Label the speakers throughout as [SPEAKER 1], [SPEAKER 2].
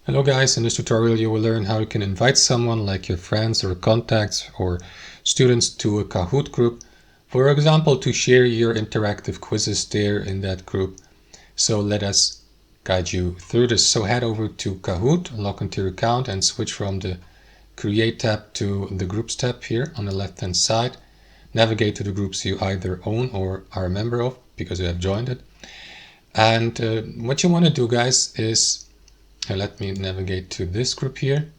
[SPEAKER 1] Hello guys, in this tutorial you will learn how you can invite someone like your friends or contacts or students to a Kahoot group, for example to share your interactive quizzes there in that group. So let us guide you through this. So head over to Kahoot, log into your account and switch from the Create tab to the Groups tab here on the left hand side. Navigate to the groups you either own or are a member of because you have joined it. And what you want to do guys is let me navigate to this group here,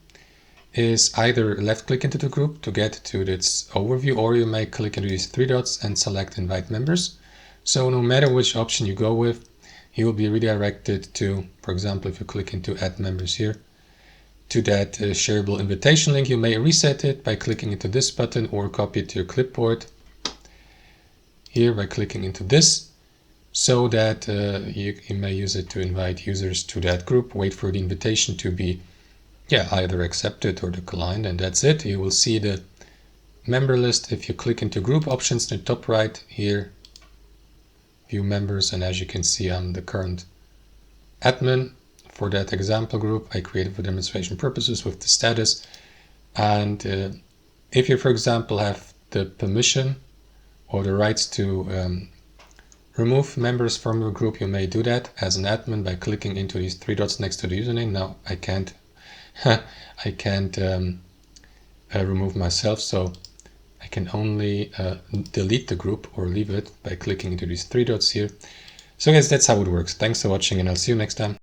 [SPEAKER 1] is either left click into the group to get to its overview, or you may click into these three dots and select invite members. So no matter which option you go with, you will be redirected to, for example, if you click into add members here, to that shareable invitation link. You may reset it by clicking into this button or copy it to your clipboard here by clicking into this, so that you may use it to invite users to that group. Wait for the invitation to be either accepted or declined, and that's it. You will see the member list if you click into group options in the top right here, view members, and as you can see I'm the current admin for that example group I created for demonstration purposes with the status. And if you, for example, have the permission or the rights to remove members from your group, you may do that as an admin by clicking into these three dots next to the username. Now I can't remove myself, so I can only delete the group or leave it by clicking into these three dots here. So guys, that's how it works. Thanks for watching and I'll see you next time.